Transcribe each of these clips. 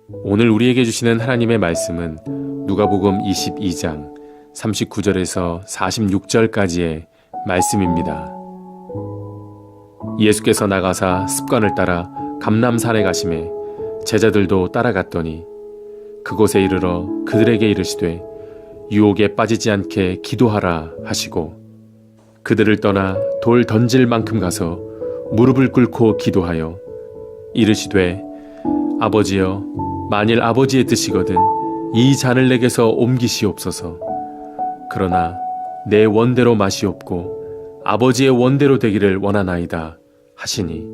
오늘 우리에게 주시는 하나님의 말씀은 누가복음 22장 39절에서 46절까지의 말씀입니다. 예수께서 나가사 습관을 따라 감람산에 가시매 제자들도 따라갔더니 그곳에 이르러 그들에게 이르시되 유혹에 빠지지 않게 기도하라 하시고 그들을 떠나 돌 던질 만큼 가서 무릎을 꿇고 기도하여 이르시되 아버지여 만일 아버지의 뜻이거든 이 잔을 내게서 옮기시옵소서. 그러나 내 원대로 마시옵고 아버지의 원대로 되기를 원하나이다 하시니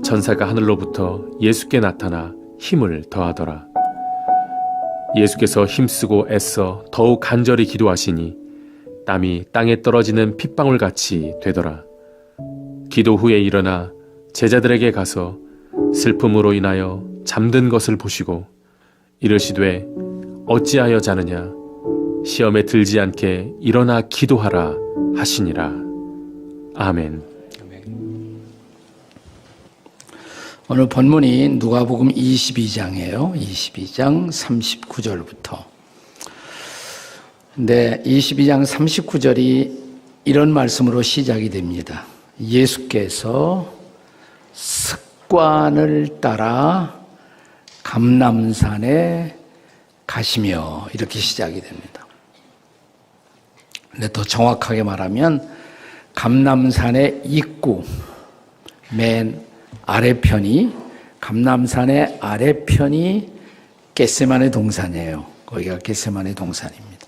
천사가 하늘로부터 예수께 나타나 힘을 더하더라. 예수께서 힘쓰고 애써 더욱 간절히 기도하시니 땀이 땅에 떨어지는 핏방울같이 되더라. 기도 후에 일어나 제자들에게 가서 슬픔으로 인하여 잠든 것을 보시고 이르시되 어찌하여 자느냐 시험에 들지 않게 일어나 기도하라 하시니라. 아멘. 오늘 본문이 누가복음 22장이에요. 22장 39절부터. 근데 22장 39절이 이런 말씀으로 시작이 됩니다. 예수께서 습관을 따라 감람산에 가시며 이렇게 시작이 됩니다. 근데 더 정확하게 말하면 감람산의 입구 맨 아래편이 감람산의 아래편이 겟세마네 동산이에요. 거기가 겟세마네 동산입니다.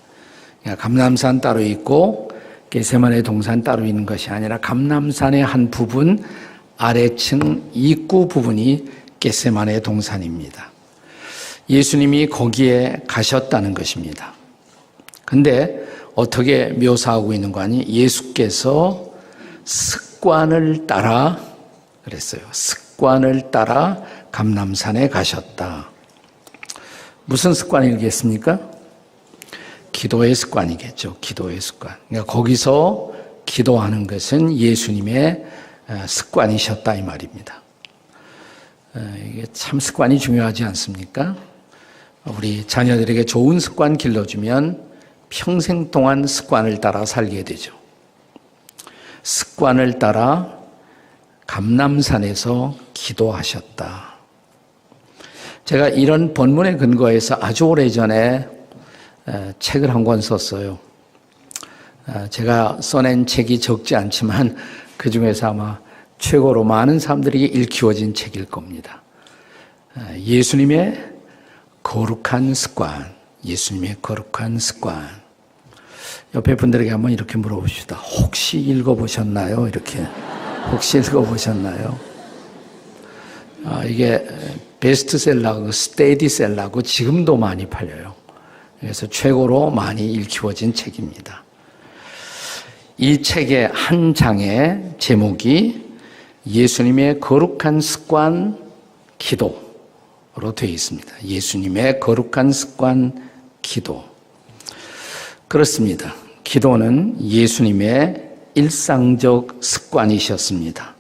그러니까 감람산 따로 있고 겟세마네 동산 따로 있는 것이 아니라 감람산의 한 부분 아래층 입구 부분이 겟세마네 동산입니다. 예수님이 거기에 가셨다는 것입니다. 근데 어떻게 묘사하고 있는 거 아니? 예수께서 습관을 따라 그랬어요. 습관을 따라 감람산에 가셨다. 무슨 습관이겠습니까? 기도의 습관이겠죠. 기도의 습관. 그러니까 거기서 기도하는 것은 예수님의 습관이셨다 이 말입니다. 이게 참 습관이 중요하지 않습니까? 우리 자녀들에게 좋은 습관 길러주면 평생 동안 습관을 따라 살게 되죠. 습관을 따라 감람산에서 기도하셨다. 제가 이런 본문에 근거해서 아주 오래전에 책을 한 권 썼어요. 제가 써낸 책이 적지 않지만 그 중에서 아마 최고로 많은 사람들에게 일키워진 책일 겁니다. 예수님의 거룩한 습관, 예수님의 거룩한 습관. 옆에 분들에게 한번 이렇게 물어봅시다. 혹시 읽어보셨나요? 이렇게. 혹시 읽어보셨나요? 이게 베스트셀러고 스테디셀러고 지금도 많이 팔려요. 그래서 최고로 많이 일키워진 책입니다. 이 책의 한 장의 제목이 예수님의 거룩한 습관 기도로 되어 있습니다. 예수님의 거룩한 습관 기도. 그렇습니다. 기도는 예수님의 일상적 습관이셨습니다.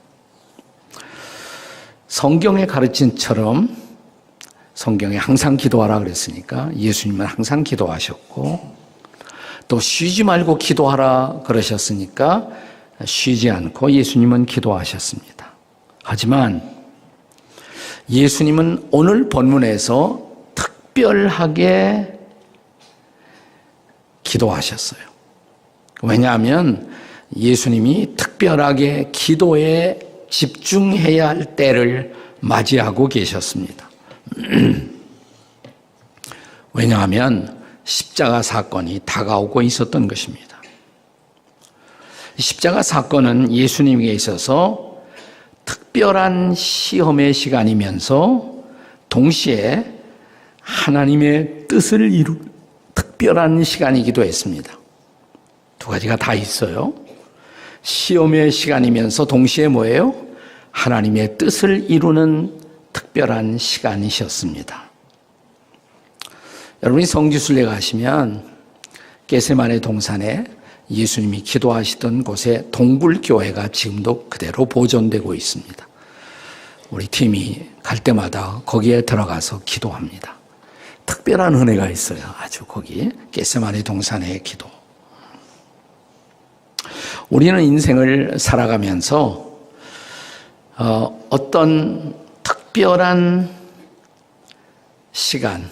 성경의 가르침처럼 성경에 항상 기도하라 그랬으니까 예수님은 항상 기도하셨고 또 쉬지 말고 기도하라 그러셨으니까 쉬지 않고 예수님은 기도하셨습니다. 하지만 예수님은 오늘 본문에서 특별하게 기도하셨어요. 왜냐하면 예수님이 특별하게 기도에 집중해야 할 때를 맞이하고 계셨습니다. 왜냐하면 십자가 사건이 다가오고 있었던 것입니다. 십자가 사건은 예수님에게 있어서 특별한 시험의 시간이면서 동시에 하나님의 뜻을 이룬 특별한 시간이기도 했습니다. 두 가지가 다 있어요. 시험의 시간이면서 동시에 뭐예요? 하나님의 뜻을 이루는 특별한 시간이셨습니다. 여러분이 성지순례 가시면 겟세마네 동산에 예수님이 기도하시던 곳에 동굴교회가 지금도 그대로 보존되고 있습니다. 우리 팀이 갈 때마다 거기에 들어가서 기도합니다. 특별한 은혜가 있어요. 아주 거기 겟세마네 동산의 기도. 우리는 인생을 살아가면서 어떤 특별한 시간,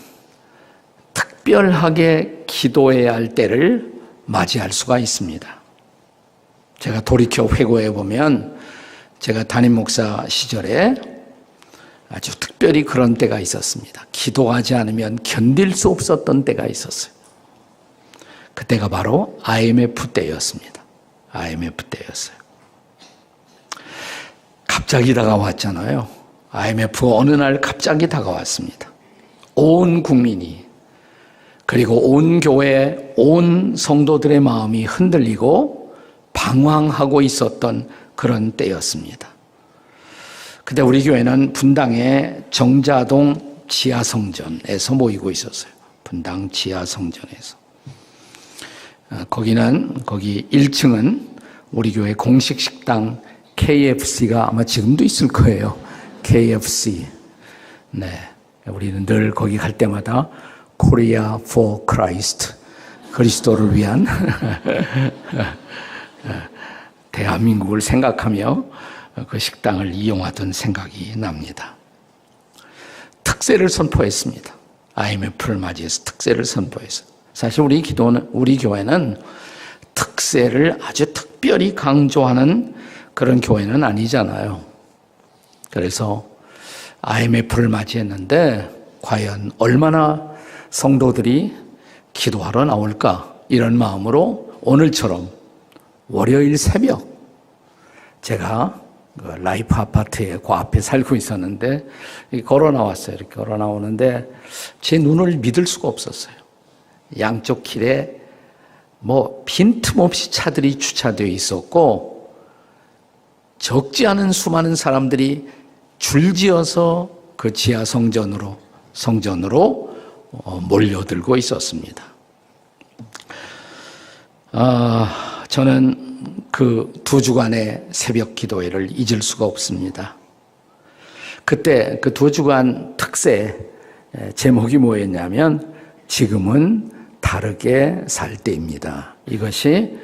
특별하게 기도해야 할 때를 맞이할 수가 있습니다. 제가 돌이켜 회고해 보면 제가 담임 목사 시절에 아주 특별히 그런 때가 있었습니다. 기도하지 않으면 견딜 수 없었던 때가 있었어요. 그때가 바로 IMF 때였습니다. IMF 때였어요. 갑자기 다가왔잖아요. IMF가 어느 날 갑자기 다가왔습니다. 온 국민이 그리고 온 교회, 온 성도들의 마음이 흔들리고 방황하고 있었던 그런 때였습니다. 그때 우리 교회는 분당의 정자동 지하성전에서 모이고 있었어요. 분당 지하성전에서. 거기 1층은 우리 교회 공식 식당 KFC가 아마 지금도 있을 거예요. KFC. 네. 우리는 늘 거기 갈 때마다 Korea for Christ. 그리스도를 위한 대한민국을 생각하며 그 식당을 이용하던 생각이 납니다. 특세를 선포했습니다. IMF를 맞이해서 특세를 선포했어요. 사실 우리 교회는 특세를 아주 특별히 강조하는 그런 교회는 아니잖아요. 그래서 IMF를 맞이했는데 과연 얼마나 성도들이 기도하러 나올까 이런 마음으로 오늘처럼 월요일 새벽 제가 라이프 아파트에 그 앞에 살고 있었는데 걸어 나왔어요. 이렇게 걸어 나오는데 제 눈을 믿을 수가 없었어요. 양쪽 길에 빈틈없이 차들이 주차되어 있었고 적지 않은 수많은 사람들이 줄지어서 그 지하 성전으로 몰려들고 있었습니다. 저는 그 2주간의 새벽 기도회를 잊을 수가 없습니다. 그때 그 2주간 특세 제목이 뭐였냐면 지금은 다르게 살 때입니다. 이것이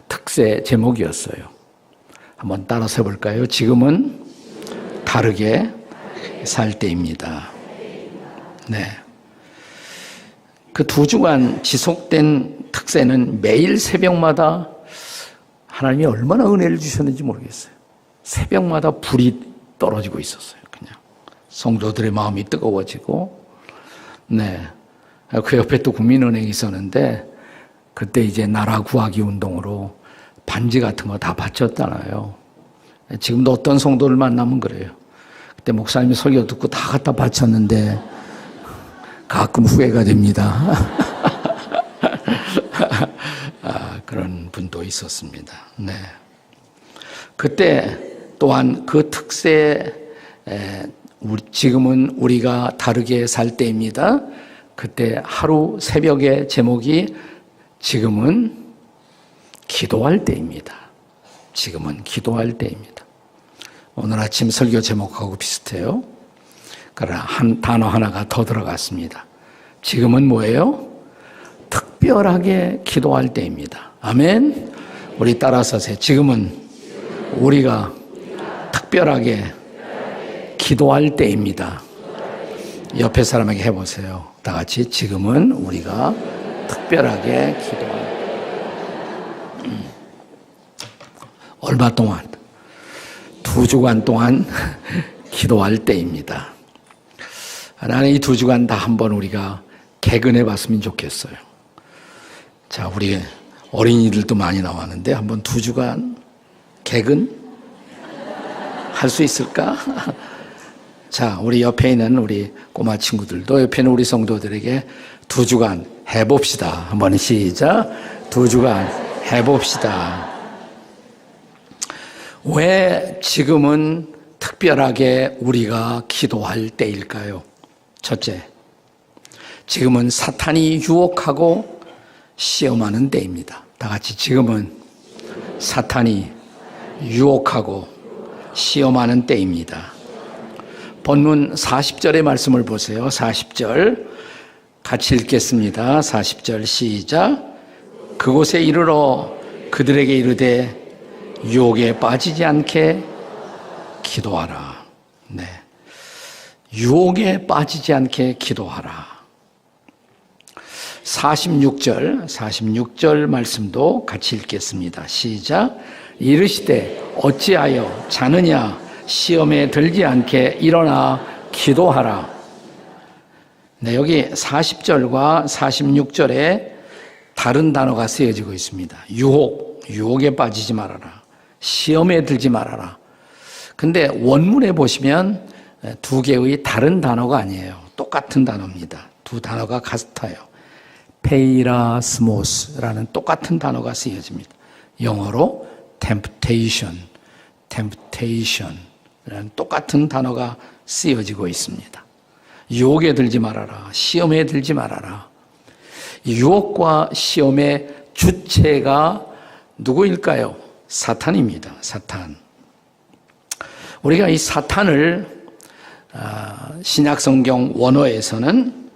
특세 제목이었어요. 한번 따라서 해볼까요? 지금은 다르게 살 때입니다. 네. 그 2주간 지속된 특세는 매일 새벽마다 하나님이 얼마나 은혜를 주셨는지 모르겠어요. 새벽마다 불이 떨어지고 있었어요. 그냥 성도들의 마음이 뜨거워지고, 네. 그 옆에 또 국민은행이 있었는데 그때 이제 나라 구하기 운동으로 반지 같은 거 다 바쳤잖아요. 지금도 어떤 성도를 만나면 그래요. 그때 목사님이 설교 듣고 다 갖다 바쳤는데 가끔 후회가 됩니다. 그런 분도 있었습니다. 네. 그때 또한 그 특세, 지금은 우리가 다르게 살 때입니다. 그때 하루 새벽의 제목이 지금은 기도할 때입니다. 지금은 기도할 때입니다. 오늘 아침 설교 제목하고 비슷해요. 그러나 한 단어 하나가 더 들어갔습니다. 지금은 뭐예요? 특별하게 기도할 때입니다. 아멘. 우리 따라서 하세요. 지금은 우리가 특별하게 기도할 때입니다. 옆에 사람에게 해보세요. 다 같이 지금은 우리가 특별하게 기도할 때. 얼마 동안? 2주간 동안 기도할 때입니다. 나는 이 2주간 다 한번 우리가 개근해 봤으면 좋겠어요. 자, 우리 어린이들도 많이 나왔는데 한번 2주간 개근 할 수 있을까? 자, 우리 옆에 있는 우리 꼬마 친구들도 옆에 있는 우리 성도들에게 2주간 해봅시다. 한번 시작. 2주간 해봅시다. 왜 지금은 특별하게 우리가 기도할 때일까요? 첫째, 지금은 사탄이 유혹하고 시험하는 때입니다. 다 같이 지금은 사탄이 유혹하고 시험하는 때입니다. 본문 40절의 말씀을 보세요. 40절 같이 읽겠습니다. 40절 시작. 그곳에 이르러 그들에게 이르되 유혹에 빠지지 않게 기도하라. 네. 유혹에 빠지지 않게 기도하라. 46절 말씀도 같이 읽겠습니다. 시작. 이르시되 어찌하여 자느냐 시험에 들지 않게 일어나 기도하라. 네, 여기 40절과 46절에 다른 단어가 쓰여지고 있습니다. 유혹에 빠지지 말아라. 시험에 들지 말아라. 근데 원문에 보시면 두 개의 다른 단어가 아니에요. 똑같은 단어입니다. 두 단어가 같아요. 페이라스모스라는 똑같은 단어가 쓰여집니다. 영어로 temptation라는 똑같은 단어가 쓰여지고 있습니다. 유혹에 들지 말아라. 시험에 들지 말아라. 유혹과 시험의 주체가 누구일까요? 사탄입니다. 사탄. 우리가 이 사탄을 신약성경 원어에서는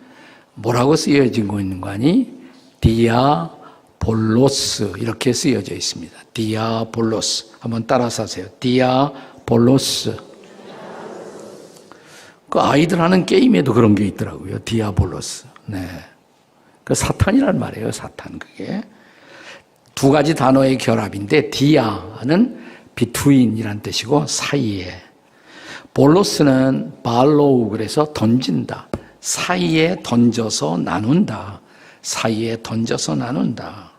뭐라고 쓰여지고 있는 거 아니? 디아볼로스 이렇게 쓰여져 있습니다. 디아볼로스. 한번 따라서 하세요. 디아볼로스. 그 아이들 하는 게임에도 그런 게 있더라고요. 디아볼로스. 네. 그 사탄이란 말이에요. 사탄 그게. 두 가지 단어의 결합인데 디아는 between이란 뜻이고 사이에. 볼로스는 발로우 그래서 던진다. 사이에 던져서 나눈다. 사이에 던져서 나눈다.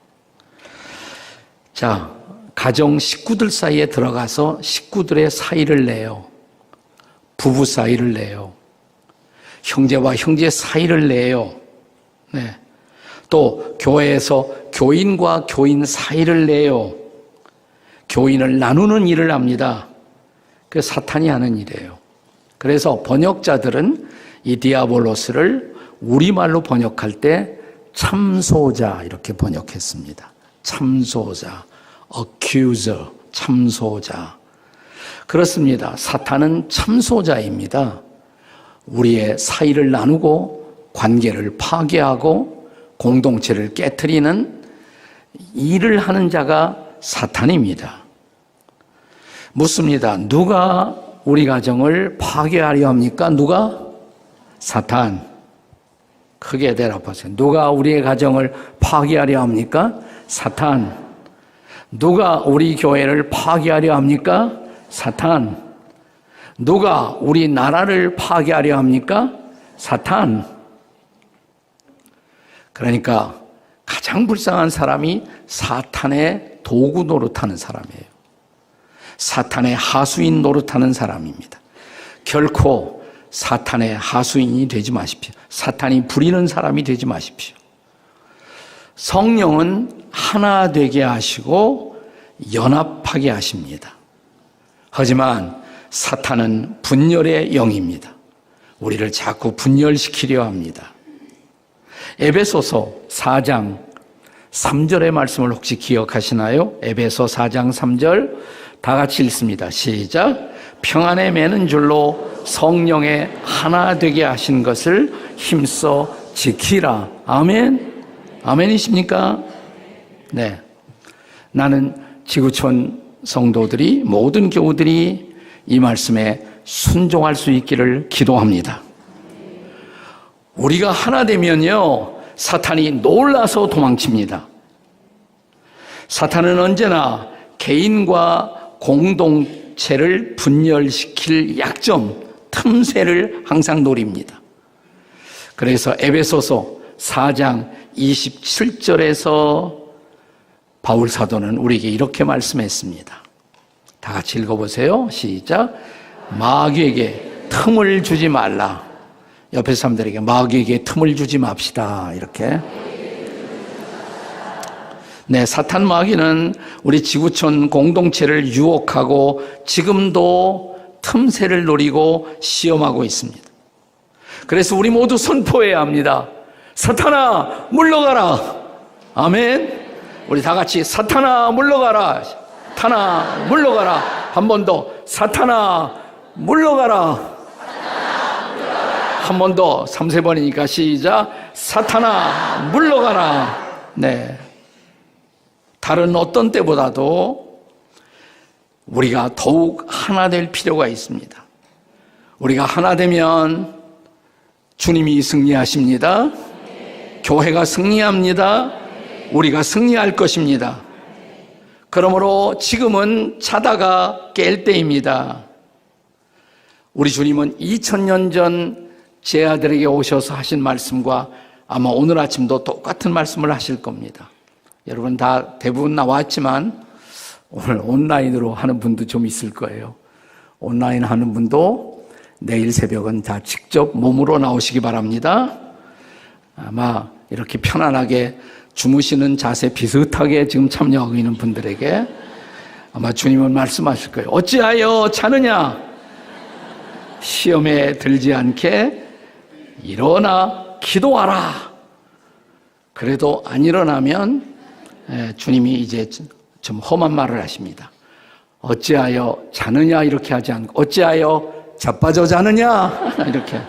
자, 가정 식구들 사이에 들어가서 식구들의 사이를 내요. 부부 사이를 내요. 형제와 형제 사이를 내요. 네. 또 교회에서 교인과 교인 사이를 내요. 교인을 나누는 일을 합니다. 그 사탄이 하는 일이에요. 그래서 번역자들은 이 디아볼로스를 우리말로 번역할 때 참소자 이렇게 번역했습니다. 참소자, accuser, 참소자. 그렇습니다. 사탄은 참소자입니다. 우리의 사이를 나누고 관계를 파괴하고 공동체를 깨트리는 일을 하는 자가 사탄입니다. 묻습니다. 누가 우리 가정을 파괴하려 합니까? 누가? 사탄. 크게 대답하세요. 누가 우리의 가정을 파괴하려 합니까? 사탄. 누가 우리 교회를 파괴하려 합니까? 사탄. 누가 우리 나라를 파괴하려 합니까? 사탄. 그러니까 가장 불쌍한 사람이 사탄의 도구 노릇하는 사람이에요. 사탄의 하수인 노릇하는 사람입니다. 결코 사탄의 하수인이 되지 마십시오. 사탄이 부리는 사람이 되지 마십시오. 성령은 하나 되게 하시고 연합하게 하십니다. 하지만 사탄은 분열의 영입니다. 우리를 자꾸 분열시키려 합니다. 에베소서 4장 3절의 말씀을 혹시 기억하시나요? 에베소 4장 3절 다 같이 읽습니다. 시작. 평안에 매는 줄로 성령의 하나 되게 하신 것을 힘써 지키라. 아멘. 아멘이십니까? 네. 나는 지구촌 성도들이 모든 교우들이 이 말씀에 순종할 수 있기를 기도합니다. 우리가 하나 되면요, 사탄이 놀라서 도망칩니다. 사탄은 언제나 개인과 공동체를 분열시킬 약점, 틈새를 항상 노립니다. 그래서 에베소서 4장 27절에서 바울 사도는 우리에게 이렇게 말씀했습니다. 다 같이 읽어보세요. 시작. 마귀에게 틈을 주지 말라. 옆에 사람들에게 마귀에게 틈을 주지 맙시다. 이렇게. 네, 사탄 마귀는 우리 지구촌 공동체를 유혹하고 지금도 틈새를 노리고 시험하고 있습니다. 그래서 우리 모두 선포해야 합니다. 사탄아, 물러가라. 아멘. 우리 다 같이 사탄아, 물러가라. 사탄아, 물러가라. 한 번 더. 사탄아, 물러가라. 한 번 더, 3, 3번이니까 시작. 사탄아, 물러가라. 네. 다른 어떤 때보다도 우리가 더욱 하나 될 필요가 있습니다. 우리가 하나 되면 주님이 승리하십니다. 교회가 승리합니다. 우리가 승리할 것입니다. 그러므로 지금은 자다가 깰 때입니다. 우리 주님은 2000년 전 제 아들에게 오셔서 하신 말씀과 아마 오늘 아침도 똑같은 말씀을 하실 겁니다. 여러분 다 대부분 나왔지만 오늘 온라인으로 하는 분도 좀 있을 거예요. 온라인 하는 분도 내일 새벽은 다 직접 몸으로 나오시기 바랍니다. 아마 이렇게 편안하게 주무시는 자세 비슷하게 지금 참여하고 있는 분들에게 아마 주님은 말씀하실 거예요. 어찌하여 자느냐? 시험에 들지 않게 일어나 기도하라. 그래도 안 일어나면 주님이 이제 좀 험한 말을 하십니다. 어찌하여 자느냐 이렇게 하지 않고 어찌하여 자빠져 자느냐 이렇게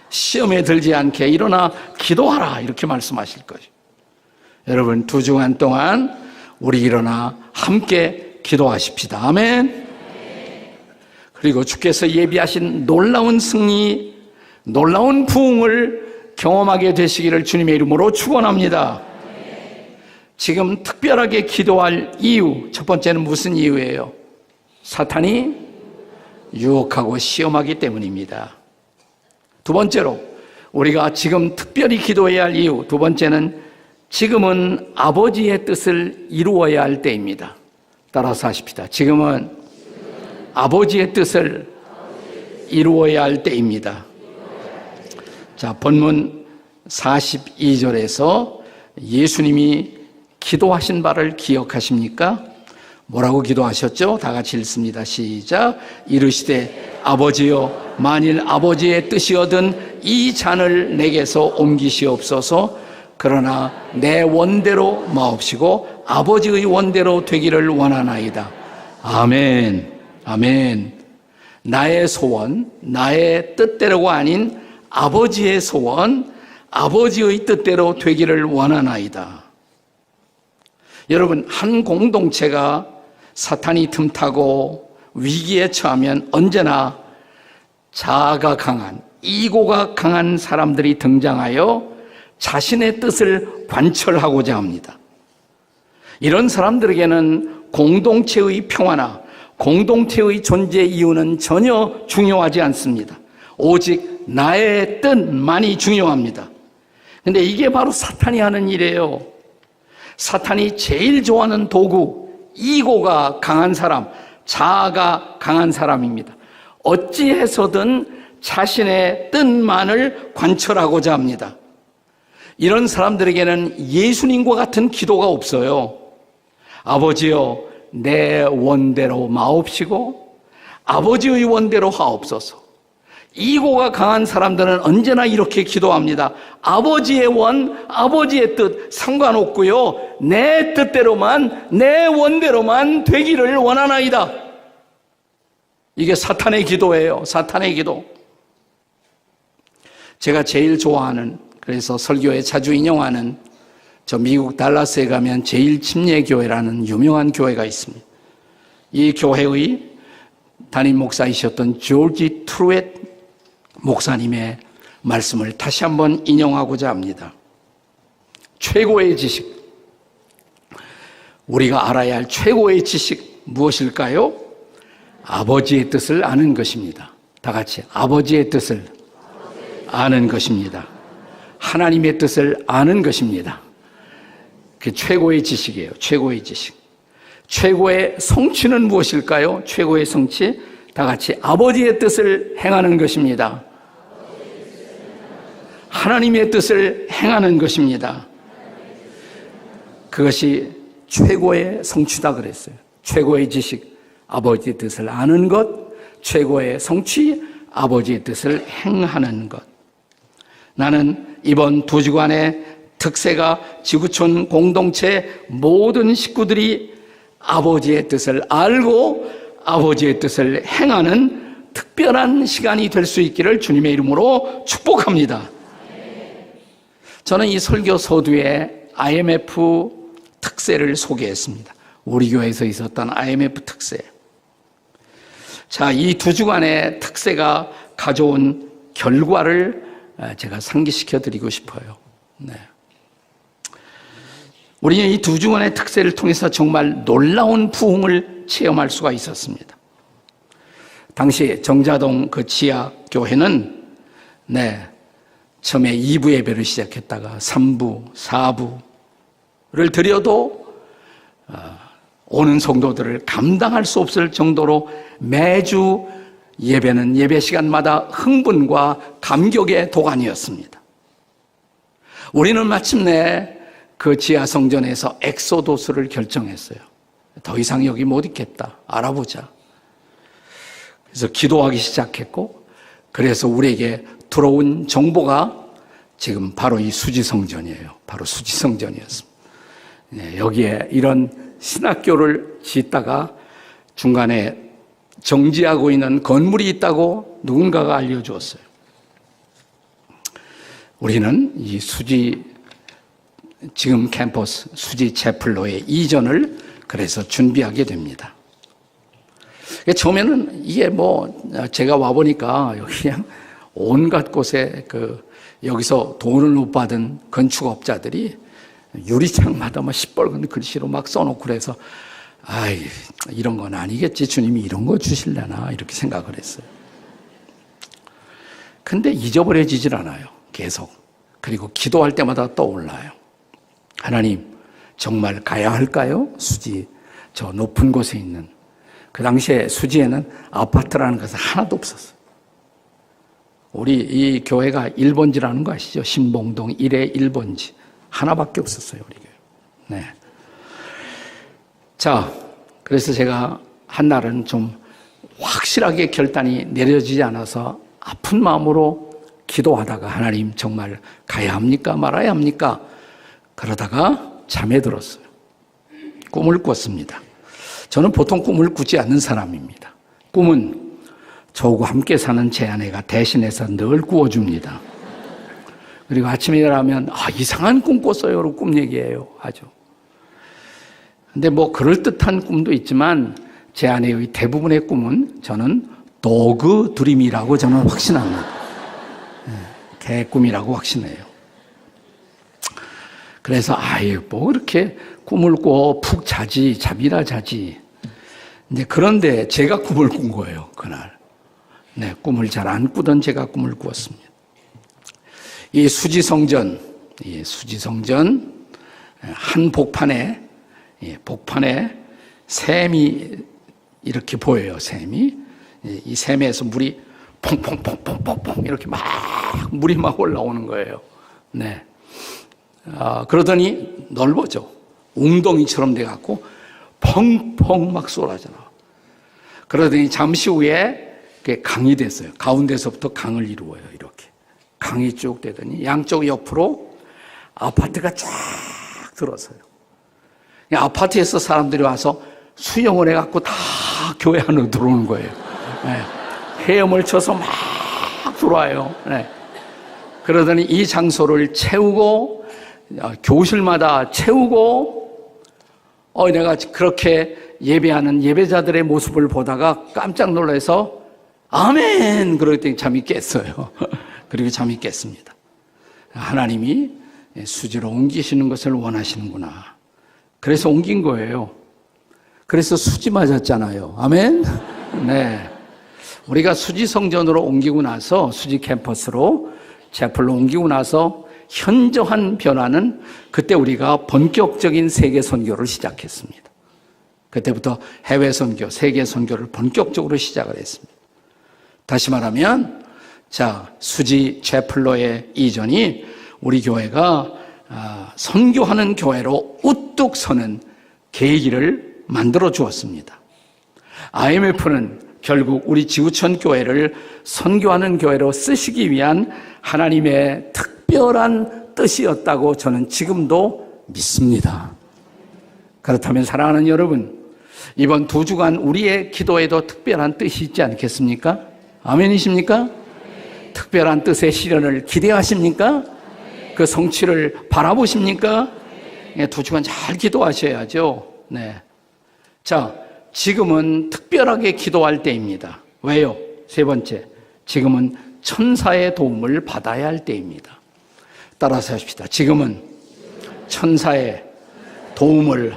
시험에 들지 않게 일어나 기도하라 이렇게 말씀하실 거죠. 여러분 2주간 동안 우리 일어나 함께 기도하십시다. 아멘. 그리고 주께서 예비하신 놀라운 승리, 놀라운 부흥을 경험하게 되시기를 주님의 이름으로 축원합니다. 지금 특별하게 기도할 이유, 첫 번째는 무슨 이유예요? 사탄이 유혹하고 시험하기 때문입니다. 두 번째로 우리가 지금 특별히 기도해야 할 이유, 두 번째는 지금은 아버지의 뜻을 이루어야 할 때입니다. 따라서 하십시다. 지금은 아버지의 뜻을 이루어야 할 때입니다. 자, 본문 42절에서 예수님이 기도하신 바를 기억하십니까? 뭐라고 기도하셨죠? 다 같이 읽습니다. 시작. 이르시되 아버지여 만일 아버지의 뜻이거든 이 잔을 내게서 옮기시옵소서. 그러나 내 원대로 마옵시고 아버지의 원대로 되기를 원하나이다. 아멘. 아멘. 나의 소원, 나의 뜻대로가 아닌 아버지의 소원, 아버지의 뜻대로 되기를 원하나이다. 여러분, 한 공동체가 사탄이 틈타고 위기에 처하면 언제나 자아가 강한, 이고가 강한 사람들이 등장하여 자신의 뜻을 관철하고자 합니다. 이런 사람들에게는 공동체의 평화나 공동체의 존재 이유는 전혀 중요하지 않습니다. 오직 나의 뜻만이 중요합니다. 근데 이게 바로 사탄이 하는 일이에요. 사탄이 제일 좋아하는 도구, 이고가 강한 사람, 자아가 강한 사람입니다. 어찌해서든 자신의 뜻만을 관철하고자 합니다. 이런 사람들에게는 예수님과 같은 기도가 없어요. 아버지여 내 원대로 마옵시고 아버지의 원대로 하옵소서. 이고가 강한 사람들은 언제나 이렇게 기도합니다. 아버지의 원, 아버지의 뜻 상관없고요. 내 뜻대로만, 내 원대로만 되기를 원하나이다. 이게 사탄의 기도예요. 사탄의 기도. 제가 제일 좋아하는, 그래서 설교에 자주 인용하는 저 미국 달라스에 가면 제1침례교회라는 유명한 교회가 있습니다. 이 교회의 담임 목사이셨던 조지 트루엣 목사님의 말씀을 다시 한번 인용하고자 합니다. 최고의 지식, 우리가 알아야 할 최고의 지식 무엇일까요? 아버지의 뜻을 아는 것입니다. 다 같이 아버지의 뜻을 아는 것입니다. 하나님의 뜻을 아는 것입니다. 그 최고의 지식이에요. 최고의 지식. 최고의 성취는 무엇일까요? 최고의 성취, 다 같이 아버지의 뜻을 행하는 것입니다. 하나님의 뜻을 행하는 것입니다. 그것이 최고의 성취다 그랬어요. 최고의 지식, 아버지의 뜻을 아는 것, 최고의 성취, 아버지의 뜻을 행하는 것. 나는 이번 2주간의 특세가 지구촌 공동체 모든 식구들이 아버지의 뜻을 알고 아버지의 뜻을 행하는 특별한 시간이 될 수 있기를 주님의 이름으로 축복합니다. 저는 이 설교 서두에 IMF 특세를 소개했습니다. 우리 교회에서 있었던 IMF 특세. 자, 이 2주간의 특세가 가져온 결과를 제가 상기시켜 드리고 싶어요. 네. 우리는 이 2주간의 특세를 통해서 정말 놀라운 부흥을 체험할 수가 있었습니다. 당시 정자동 그 지하 교회는 처음에 2부 예배를 시작했다가 3부, 4부를 드려도 오는 성도들을 감당할 수 없을 정도로 매주 예배는 예배 시간마다 흥분과 감격의 도가니였습니다. 우리는 마침내 그 지하 성전에서 엑소도스를 결정했어요. 더 이상 여기 못 있겠다. 알아보자. 그래서 기도하기 시작했고, 그래서 우리에게 들어온 정보가 지금 바로 이 수지성전이에요. 바로 수지성전이었습니다. 여기에 이런 신학교를 짓다가 중간에 정지하고 있는 건물이 있다고 누군가가 알려주었어요. 우리는 이 지금 캠퍼스 수지 채플로의 이전을 그래서 준비하게 됩니다. 처음에는 이게 제가 와보니까 여기 그냥 온갖 곳에 여기서 돈을 못 받은 건축업자들이 유리창마다 시뻘건 글씨로 막 써놓고 그래서 이런 건 아니겠지. 주님이 이런 거 주실려나 이렇게 생각을 했어요. 근데 잊어버려지질 않아요. 계속. 그리고 기도할 때마다 떠올라요. 하나님, 정말 가야 할까요? 수지, 저 높은 곳에 있는. 그 당시에 수지에는 아파트라는 것은 하나도 없었어요. 우리 이 교회가 1번지라는 거 아시죠? 신봉동 1의 1번지. 하나밖에 없었어요, 우리 교회. 네. 자, 그래서 제가 한날은 좀 확실하게 결단이 내려지지 않아서 아픈 마음으로 기도하다가 하나님 정말 가야 합니까? 말아야 합니까? 그러다가 잠에 들었어요. 꿈을 꿨습니다. 저는 보통 꿈을 꾸지 않는 사람입니다. 꿈은 저하고 함께 사는 제 아내가 대신해서 늘 꾸어줍니다. 그리고 아침에 일어나면 이상한 꿈 꿨어요. 라고 꿈 얘기해요. 아주. 근데 그럴듯한 꿈도 있지만 제 아내의 대부분의 꿈은 저는 도그 드림이라고 저는 확신합니다. 개꿈이라고 확신해요. 그래서 그렇게 꿈을 꿔 푹 자지, 잠이나 자지. 그런데 제가 꿈을 꾼 거예요, 그날. 꿈을 잘 안 꾸던 제가 꿈을 꾸었습니다. 이 수지성전 한 복판에 샘이 이렇게 보여요, 샘이. 이 샘에서 물이 퐁퐁퐁퐁퐁 이렇게 물이 막 올라오는 거예요. 그러더니 넓어져. 웅덩이처럼 돼갖고 펑펑 막 쏟아져나. 그러더니 잠시 후에 그게 강이 됐어요. 가운데서부터 강을 이루어요. 이렇게. 강이 쭉 되더니 양쪽 옆으로 아파트가 쫙 들어서요. 아파트에서 사람들이 와서 수영을 해갖고 다 교회 안으로 들어오는 거예요. 헤엄을 쳐서 막 들어와요. 그러더니 이 장소를 채우고 교실마다 채우고 내가 그렇게 예배하는 예배자들의 모습을 보다가 깜짝 놀라서 아멘! 그러더니 잠이 깼어요. 그리고 잠이 깼습니다. 하나님이 수지로 옮기시는 것을 원하시는구나. 그래서 옮긴 거예요. 그래서 수지 맞았잖아요. 아멘? 네. 우리가 수지 성전으로 옮기고 나서 수지 캠퍼스로 채플로 옮기고 나서 현저한 변화는 그때 우리가 본격적인 세계 선교를 시작했습니다. 그때부터 해외 선교, 세계 선교를 본격적으로 시작을 했습니다. 다시 말하면 수지 채플로의 이전이 우리 교회가 선교하는 교회로 우뚝 서는 계기를 만들어 주었습니다. IMF는 결국 우리 지구촌 교회를 선교하는 교회로 쓰시기 위한 하나님의 특별한 뜻이었다고 저는 지금도 믿습니다. 그렇다면 사랑하는 여러분, 이번 2주간 우리의 기도에도 특별한 뜻이 있지 않겠습니까? 아멘이십니까? 특별한 뜻의 실현을 기대하십니까? 그 성취를 바라보십니까? 네, 2주간 잘 기도하셔야죠. 네. 자, 지금은 특별하게 기도할 때입니다. 왜요? 세 번째, 지금은 천사의 도움을 받아야 할 때입니다. 따라서 하십시다. 지금은 천사의 도움을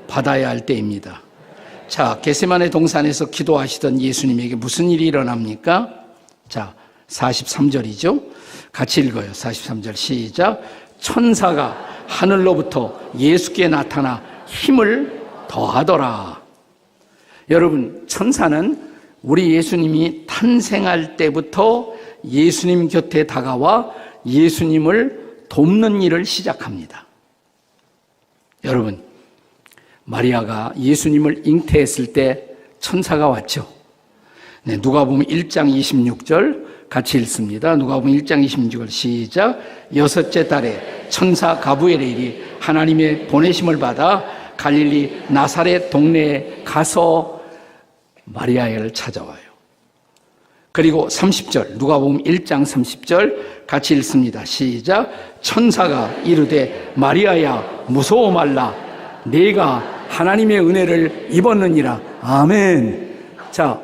받아야 할 때입니다. 자, 겟세마네 동산에서 기도하시던 예수님에게 무슨 일이 일어납니까? 자, 43절이죠. 같이 읽어요. 43절 시작. 천사가 하늘로부터 예수께 나타나 힘을 더하더라. 여러분, 천사는 우리 예수님이 탄생할 때부터 예수님 곁에 다가와 예수님을 돕는 일을 시작합니다. 여러분, 마리아가 예수님을 잉태했을 때 천사가 왔죠. 네, 누가복음 1장 26절 같이 읽습니다. 누가복음 1장 26절 시작. 6째 달에 천사 가브리엘이 하나님의 보내심을 받아 갈릴리 나사렛 동네에 가서 마리아를 찾아와요. 그리고 30절 누가복음 1장 30절 같이 읽습니다. 시작. 천사가 이르되 마리아야 무서워 말라 네가 하나님의 은혜를 입었느니라. 아멘. 자,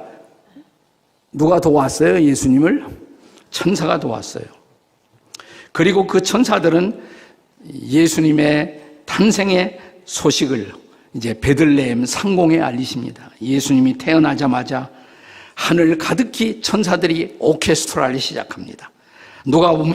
누가 도왔어요? 예수님을? 천사가 도왔어요. 그리고 그 천사들은 예수님의 탄생의 소식을 이제 베들레헴 상공에 알리십니다. 예수님이 태어나자마자 하늘 가득히 천사들이 오케스트라를 시작합니다. 누가복음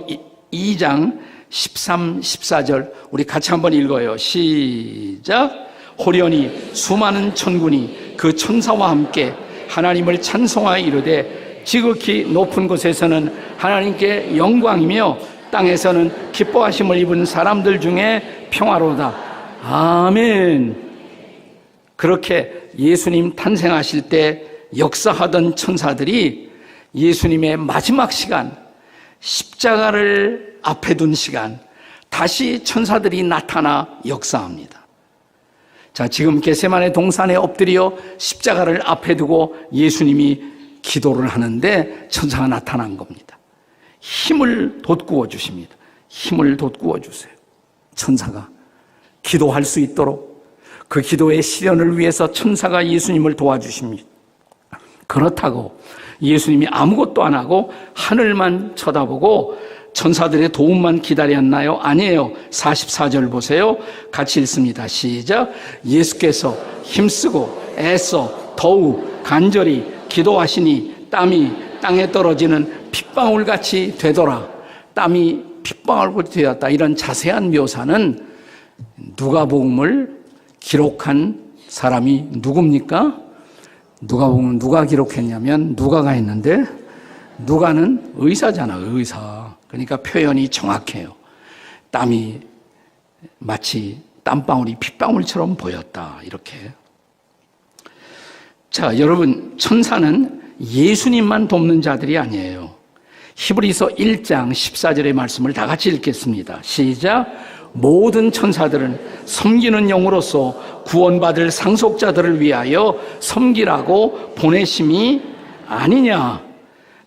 2장 13, 14절 우리 같이 한번 읽어요. 시작. 호련히 수많은 천군이 그 천사와 함께 하나님을 찬송하여 이르되 지극히 높은 곳에서는 하나님께 영광이며 땅에서는 기뻐하심을 입은 사람들 중에 평화로다. 아멘. 그렇게 예수님 탄생하실 때 역사하던 천사들이 예수님의 마지막 시간, 십자가를 앞에 둔 시간, 다시 천사들이 나타나 역사합니다. 자, 지금 겟세마네 동산에 엎드려 십자가를 앞에 두고 예수님이 기도를 하는데 천사가 나타난 겁니다. 힘을 돋구어 주십니다. 힘을 돋구어 주세요. 천사가 기도할 수 있도록 그 기도의 실현을 위해서 천사가 예수님을 도와주십니다. 그렇다고 예수님이 아무것도 안 하고 하늘만 쳐다보고 천사들의 도움만 기다렸나요? 아니에요. 44절 보세요. 같이 읽습니다. 시작. 예수께서 힘쓰고 애써 더욱 간절히 기도하시니 땀이 땅에 떨어지는 핏방울같이 되더라. 땀이 핏방울같이 되었다. 이런 자세한 묘사는 누가복음을 기록한 사람이 누굽니까? 누가복음은 누가 기록했냐면 누가가 했는데 누가는 의사잖아. 의사. 그러니까 표현이 정확해요. 땀이 마치 땀방울이 핏방울처럼 보였다. 이렇게. 자, 여러분, 천사는 예수님만 돕는 자들이 아니에요. 히브리서 1장 14절의 말씀을 다 같이 읽겠습니다. 시작. 모든 천사들은 섬기는 영으로서 구원받을 상속자들을 위하여 섬기라고 보내심이 아니냐.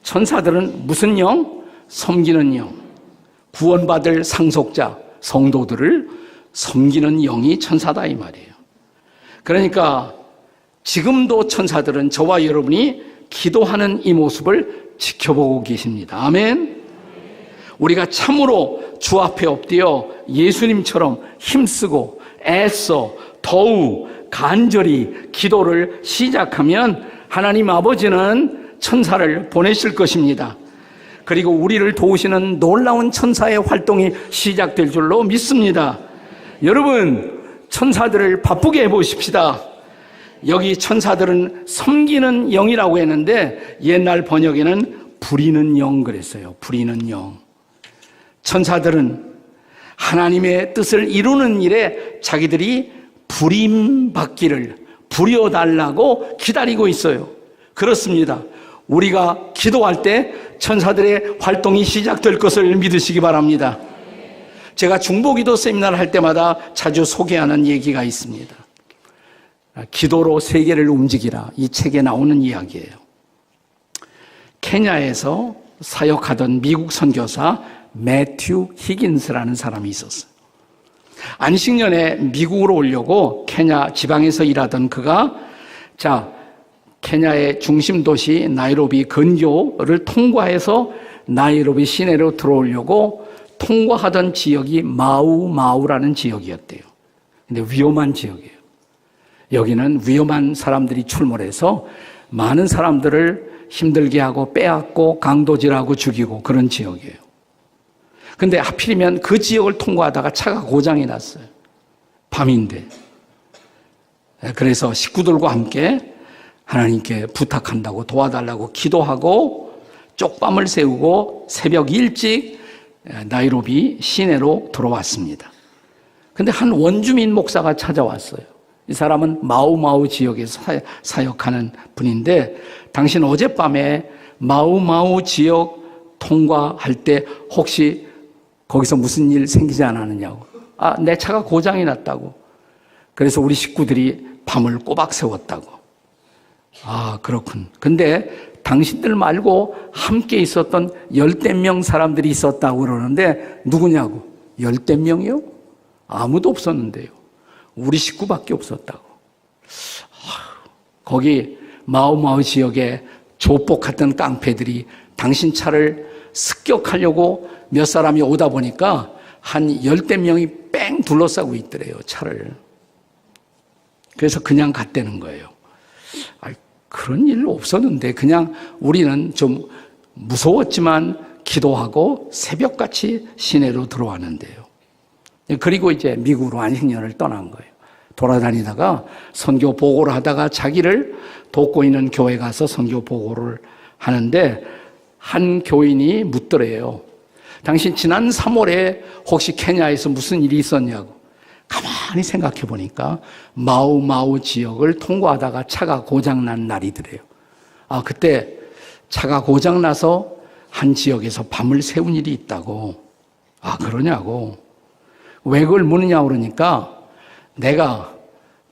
천사들은 무슨 영? 섬기는 영. 구원받을 상속자, 성도들을 섬기는 영이 천사다 이 말이에요. 그러니까 지금도 천사들은 저와 여러분이 기도하는 이 모습을 지켜보고 계십니다. 아멘. 우리가 참으로 주 앞에 엎드려 예수님처럼 힘쓰고 애써 더욱 간절히 기도를 시작하면 하나님 아버지는 천사를 보내실 것입니다. 그리고 우리를 도우시는 놀라운 천사의 활동이 시작될 줄로 믿습니다. 여러분, 천사들을 바쁘게 해보십시다. 여기 천사들은 섬기는 영이라고 했는데 옛날 번역에는 부리는 영 그랬어요. 부리는 영. 천사들은 하나님의 뜻을 이루는 일에 자기들이 부림받기를 부려달라고 기다리고 있어요. 그렇습니다. 우리가 기도할 때 천사들의 활동이 시작될 것을 믿으시기 바랍니다. 제가 중보기도 세미나를 할 때마다 자주 소개하는 얘기가 있습니다. 기도로 세계를 움직이라. 이 책에 나오는 이야기예요. 케냐에서 사역하던 미국 선교사 매튜 히긴스라는 사람이 있었어요. 안식년에 미국으로 오려고 케냐 지방에서 일하던 그가 케냐의 중심 도시 나이로비 근교를 통과해서 나이로비 시내로 들어오려고 통과하던 지역이 마우마우라는 지역이었대요. 근데 위험한 지역이에요. 여기는 위험한 사람들이 출몰해서 많은 사람들을 힘들게 하고 빼앗고 강도질하고 죽이고 그런 지역이에요. 근데 하필이면 그 지역을 통과하다가 차가 고장이 났어요. 밤인데. 그래서 식구들과 함께 하나님께 부탁한다고 도와달라고 기도하고 쪽밤을 세우고 새벽 일찍 나이로비 시내로 들어왔습니다. 근데 한 원주민 목사가 찾아왔어요. 이 사람은 마우마우 지역에서 사역하는 분인데 당신 어젯밤에 마우마우 지역 통과할 때 혹시 거기서 무슨 일 생기지 않았느냐고. 내 차가 고장이 났다고. 그래서 우리 식구들이 밤을 꼬박 세웠다고. 그렇군. 근데 당신들 말고 함께 있었던 10명 사람들이 있었다고 그러는데 누구냐고. 10명이요? 아무도 없었는데요. 우리 식구밖에 없었다고. 거기 마우마우 지역에 조폭 같은 깡패들이 당신 차를 습격하려고 몇 사람이 오다 보니까 한 10명이 뺑 둘러싸고 있더래요, 차를. 그래서 그냥 갔다는 거예요. 그런 일 없었는데 그냥 우리는 좀 무서웠지만 기도하고 새벽같이 시내로 들어왔는데요. 그리고 이제 미국으로 안식년을 떠난 거예요. 돌아다니다가 선교 보고를 하다가 자기를 돕고 있는 교회 가서 선교 보고를 하는데 한 교인이 묻더래요. 당신 지난 3월에 혹시 케냐에서 무슨 일이 있었냐고. 가만히 생각해 보니까 마우마우 지역을 통과하다가 차가 고장난 날이더래요. 그때 차가 고장나서 한 지역에서 밤을 새운 일이 있다고. 그러냐고. 왜 그걸 묻느냐 그러니까 내가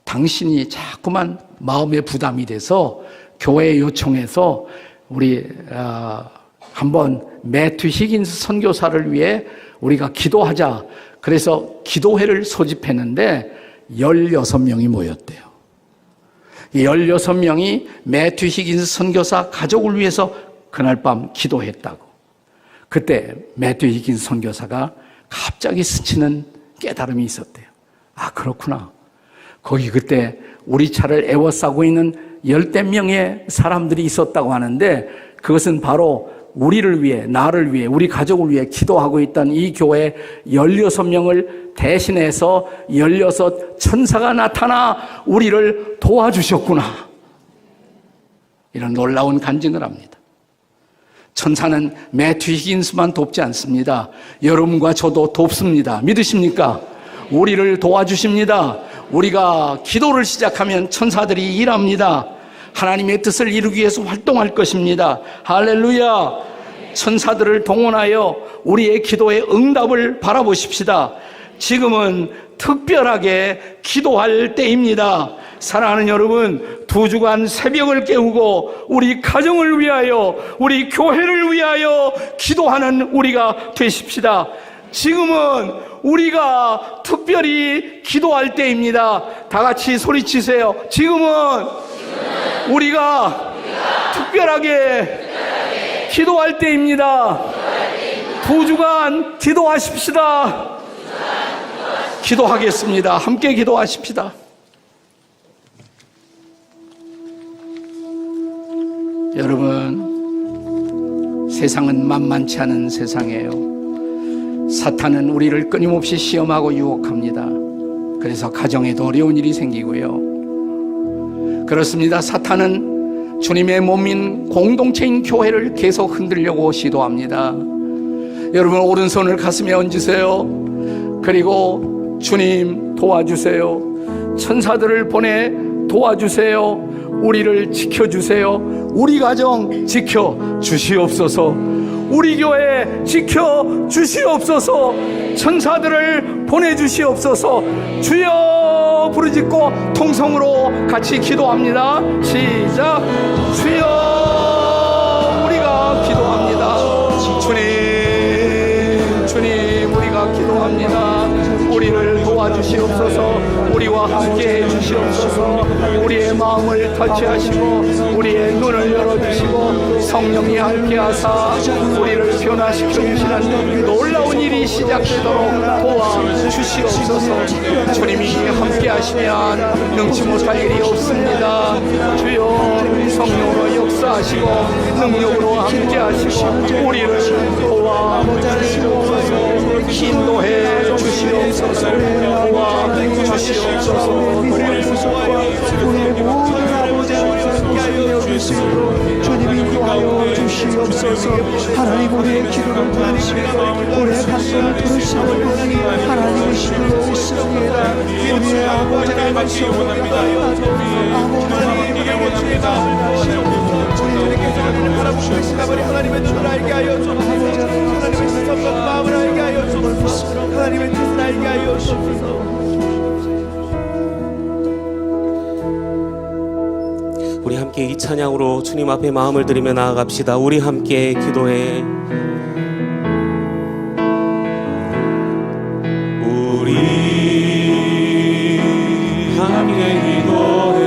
당신이 자꾸만 마음에 부담이 돼서 교회에 요청해서 우리 한번 매튜 히긴스 선교사를 위해 우리가 기도하자. 그래서 기도회를 소집했는데 16명이 모였대요. 16명이 매튜 히긴스 선교사 가족을 위해서 그날 밤 기도했다고. 그때 매튜 히긴스 선교사가 갑자기 스치는 깨달음이 있었대요. 그렇구나. 거기 그때 우리 차를 애워싸고 있는 10명의 사람들이 있었다고 하는데 그것은 바로 우리를 위해, 나를 위해, 우리 가족을 위해 기도하고 있던 이 교회 16명을 대신해서 16 천사가 나타나 우리를 도와주셨구나. 이런 놀라운 간증을 합니다. 천사는 매튜 히긴스만 돕지 않습니다. 여러분과 저도 돕습니다. 믿으십니까? 우리를 도와주십니다. 우리가 기도를 시작하면 천사들이 일합니다. 하나님의 뜻을 이루기 위해서 활동할 것입니다. 할렐루야. 천사들을 동원하여 우리의 기도의 응답을 바라보십시다. 지금은 특별하게 기도할 때입니다. 사랑하는 여러분, 2주간 새벽을 깨우고 우리 가정을 위하여, 우리 교회를 위하여 기도하는 우리가 되십시다. 지금은 우리가 특별히 기도할 때입니다. 다 같이 소리치세요. 지금은 우리가 특별하게 기도할 때입니다. 2주간 기도하십시다. 기도하겠습니다. 함께 기도하십시다. 여러분, 세상은 만만치 않은 세상이에요. 사탄은 우리를 끊임없이 시험하고 유혹합니다. 그래서 가정에도 어려운 일이 생기고요. 그렇습니다. 사탄은 주님의 몸인 공동체인 교회를 계속 흔들려고 시도합니다. 여러분, 오른손을 가슴에 얹으세요. 그리고 주님 도와주세요. 천사들을 보내 도와주세요. 우리를 지켜주세요. 우리 가정 지켜주시옵소서. 우리 교회 지켜주시옵소서. 천사들을 보내주시옵소서. 주여 부르짖고 통성으로 같이 기도합니다. 시작. 주여, 우리가 우리가 기도합니다. 주님 우리가 기도합니다. 우리를 도와주시옵소서. 우리와 함께 해주시옵소서. 우리의 마음을 터치하시고 우리의 눈을 열어주시고 성령이 함께하사 우리를 변화시켜 주시는 놀라운 일이 시작되도록 도와주시옵소서. 주님이 함께하시면 능치 못할 일이 없습니다. 주여 성령으로 역사하시고 능력으로 함께하시고 우리를 도와주시옵소서. 인도해 주시옵소서. 도와주시옵소서. 우리의 모든 아버지 함께 하여 주시고 주님 인도하여 주시옵소서. 하나님 우리의 기도를 들으시고 우리의 간구를 들으시고 하나님의 신으로 있습니다. 우리의 아버지를 원합니다. 아버지에게 원합니다. 우리에게 하나님을 바라보고 계신 아버지 하나님의 뜻을 알게 하여 주옵소서. 하나님의 시선과 마음을 알게 하여 주옵소서. 하나님의 뜻을 알게 하여 주옵소서. 우리 함께 이 찬양으로 주님 앞에 마음을 드리며 나아갑시다. 우리 함께 기도해. 우리 함께 기도해.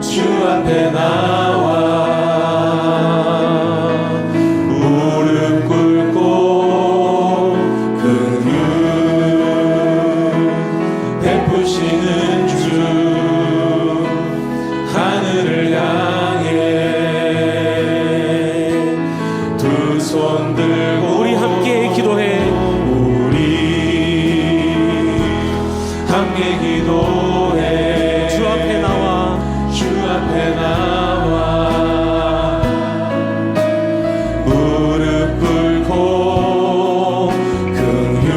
주 앞에 나와 무릎 꿇고 긍휼 베푸시는 주 하늘을 향해 두 손 들고 우리 함께 기도해. 우리 함께 기도해. 주 앞에 나와 주 앞에 나와 무릎 꿇고 긍휼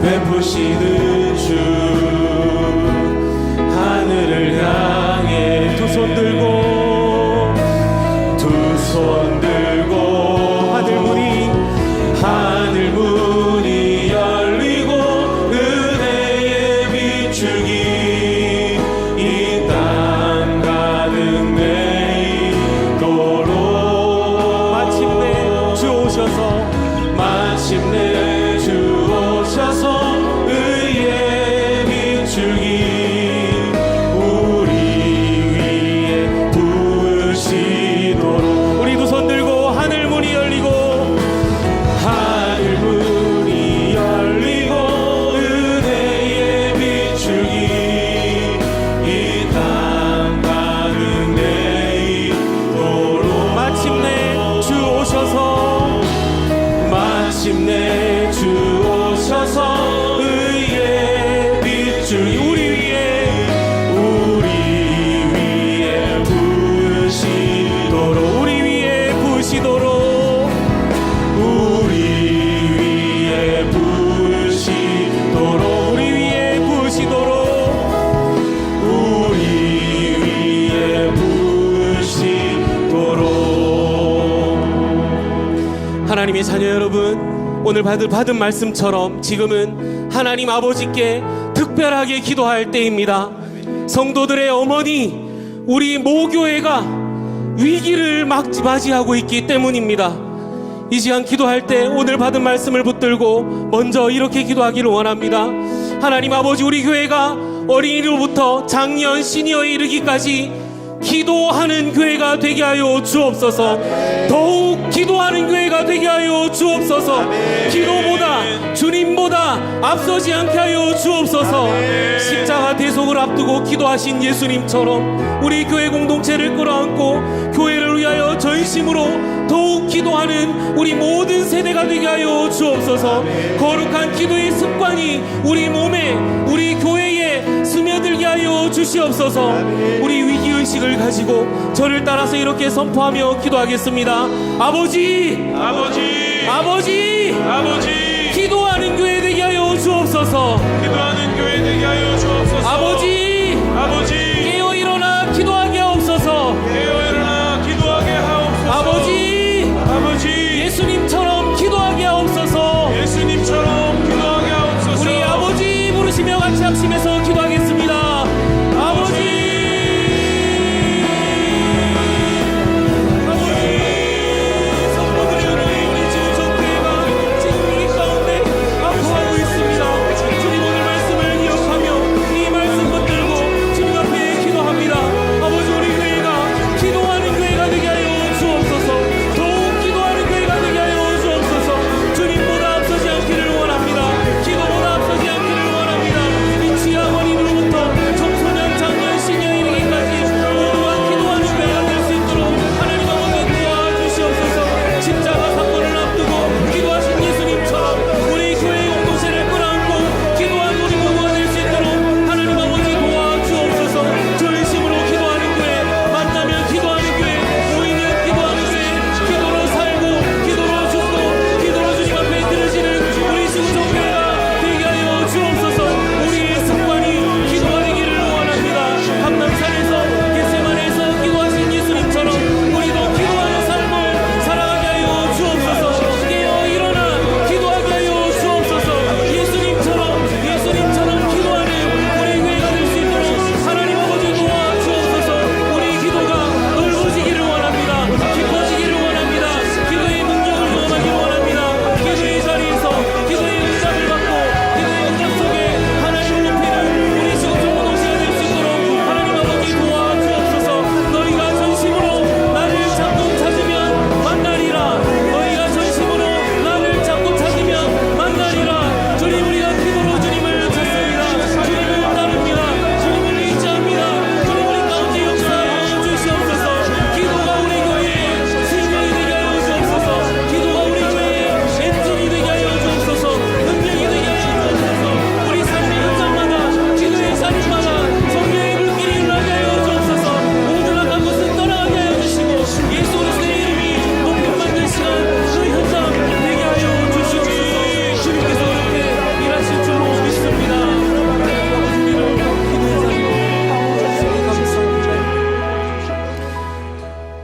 베푸시는 주 하늘을 향해 두 손 들고 하늘문이 열리고 은혜의 비추기 이 땅 가득 내리도록 마침내 주 오셔서 의의 비추기 우리 위에 부으시도록 우리 두 손 들고 하늘문이 열리고 은혜의 비추기 이 땅 가득 내리도록 마침내 주 오셔서 의의 비추기 우리 위에 부으시도록 우리 위에 부으시도록 하나님의 자녀 여러분, 오늘 받은 말씀처럼 지금은 하나님 아버지께 특별하게 기도할 때입니다. 성도들의 어머니, 우리 모교회가 위기를 맞이하고 있기 때문입니다. 이 시간 기도할 때 오늘 받은 말씀을 붙들고 먼저 이렇게 기도하기를 원합니다. 하나님 아버지, 우리 교회가 어린이로부터 장년 시니어에 이르기까지 기도하는 교회가 되게 하여 주옵소서. 더욱 기도하는 교회가 되게 하여 주옵소서. 기도보다 주님보다 앞서지 않게 하여 주옵소서. 십자가 대속을 앞두고 기도하신 예수님처럼 우리 교회 공동체를 끌어안고 교회를 위하여 전심으로 더욱 기도하는 우리 모든 세대가 되게 하여 주옵소서. 거룩한 기도의 습관이 우리 몸에, 우리 교회에 스며들게 하여 주시옵소서. 우리 위기의식을 가지고 저를 따라서 이렇게 선포하며 기도하겠습니다. 아버지, 아버지, 아버지, 아버지, 기도하는 교회 되게 하여 주옵소서. 기도하는 교회 되게 하여 주옵소서. 아버지, 아버지, 깨어 일어나 기도하게 하옵소서. 깨어 일어나 기도하게 하옵소서. 아버지, 아버지, 예수님처럼 기도하게 하옵소서. 예수님처럼 기도하게 하옵소서. 우리 아버지 부르시며 같이 합심해서 기도하겠습니다. 아버지,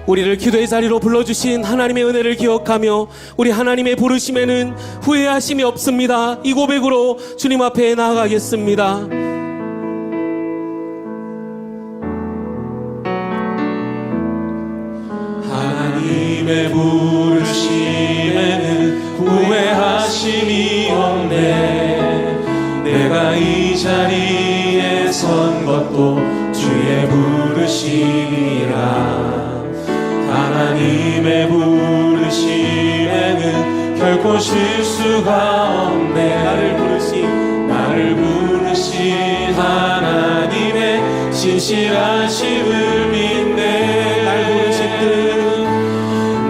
우리를 기도의 자리로 불러주신 하나님의 은혜를 기억하며 우리 하나님의 부르심에는 후회하심이 없습니다. 이 고백으로 주님 앞에 나아가겠습니다. 하나님의 부르심에는 후회하심이 없네. 내가 이 자리에 선 것도 주의 부르심이라. 하나님의 부르심에는 결코 실수가 없네. 나를 부르신 하나님의 신실하심을 믿네.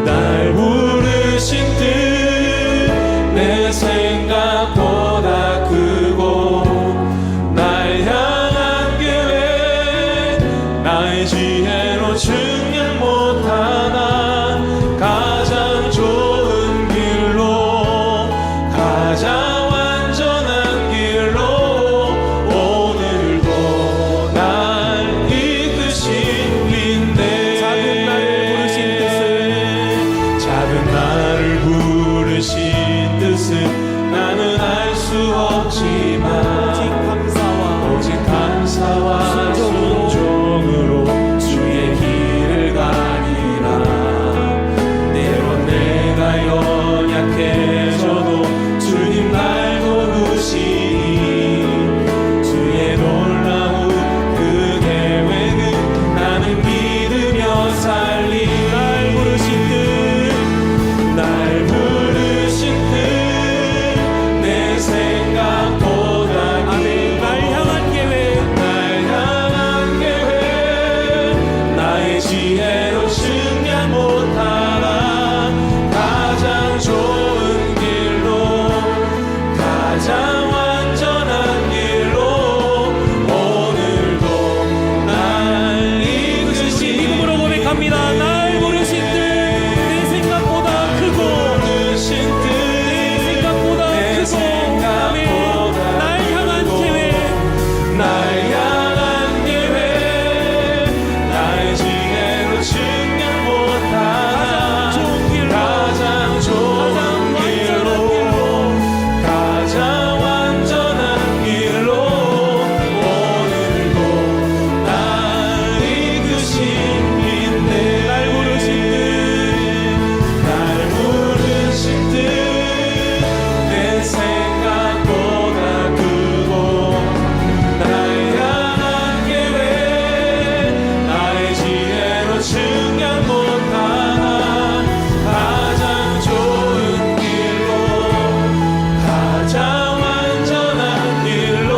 날 부르신 뜻 내 생각보다 크고, 날 향한 계획 나의 지혜로 증명 못하나. 가장 좋은 길로, 가장 완전한 길로 오늘도 날 이끄신 인내. 작은 나를 부르신 뜻은 나는 알 수 없지만 오직 감사와 순종으로 주의 길을 가니라. 때론 내가 연약해져도 주님 날 도우시니 주의 놀라운 그 계획은 나는 믿으며 살리. 날 부르신 뜻 내 생각보다 날 향한 계획 나의 지혜로 증명 못하나. 가장 좋은 길로, 가장 완전한 길로 오늘도 날 이끄신. 믿음으로 고백합니다. 날 부르신 뜻 내 생각보다 크고, 내 생각보다 크고, 날 향한 계획 나의 지혜로 증명 못하나. 가장 좋은 길로, 가장 완전한 길로 오늘도 날 이끄신 인내. 날 부르신 뜻 내 생각보다 크고, 날 향한 계획 나의 지혜로 증명 못하나. 가장 좋은 길로, 가장 완전한 길로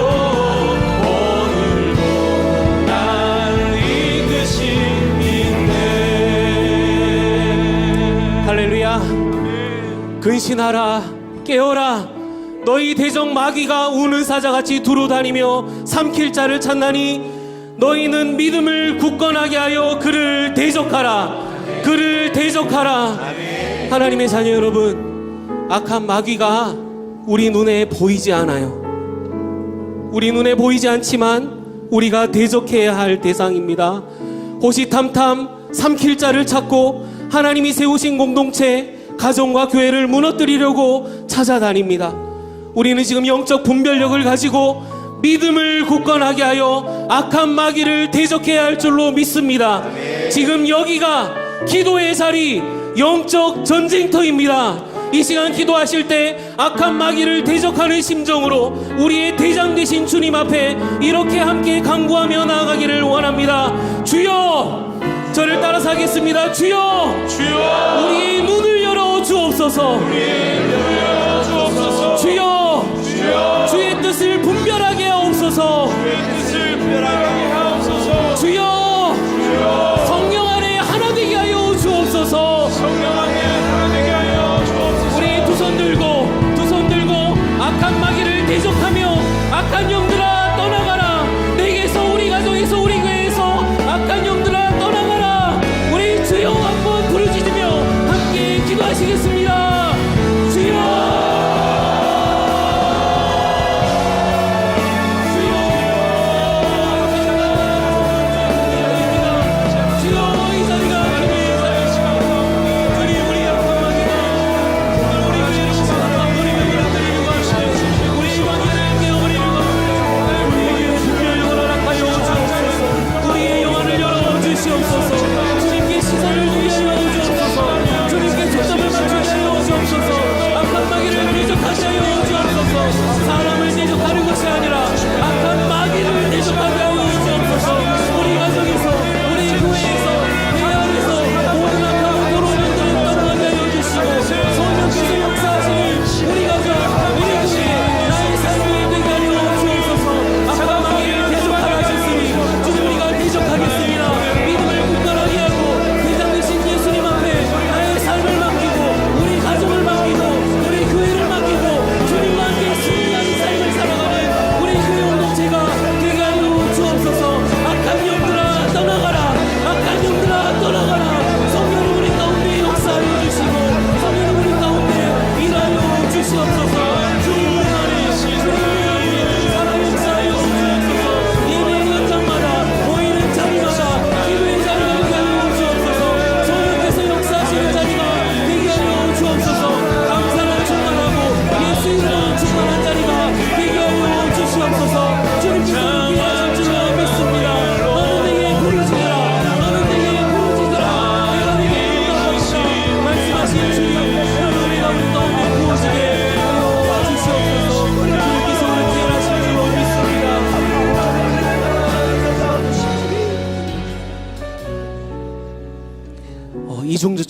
오늘도 날 이끄신 인내. 할렐루야. 근신하라, 깨어라. 너희 대적 마귀가 우는 사자같이 두루다니며 삼킬 자를 찾나니 너희는 믿음을 굳건하게 하여 그를 대적하라. 그를 대적하라. 하나님의 자녀 여러분, 악한 마귀가 우리 눈에 보이지 않아요. 우리 눈에 보이지 않지만 우리가 대적해야 할 대상입니다. 호시탐탐 삼킬 자를 찾고 하나님이 세우신 공동체, 가정과 교회를 무너뜨리려고 찾아다닙니다. 우리는 지금 영적 분별력을 가지고 믿음을 굳건하게 하여 악한 마귀를 대적해야 할 줄로 믿습니다. 지금 여기가 기도의 자리, 영적 전쟁터입니다. 이 시간 기도하실 때 악한 마귀를 대적하는 심정으로 우리의 대장 되신 주님 앞에 이렇게 함께 간구하며 나아가기를 원합니다. 주여, 저를 따라서 하겠습니다. 주여, 우리의 눈을 열어 주옵소서. 주여, 주의 뜻을 분별하게 하옵소서. 주여, 성령 안에 하나 되게 하여 주옵소서. 우리 두 손 들고 악한 마귀를 대적하며 악한 영들아 떠나가라. 내게서, 우리 가정에서, 우리 교회에서 악한 영들아 떠나가라. 우리 주여 한번 부르짖으며 함께 기도하시겠습니다. 주여,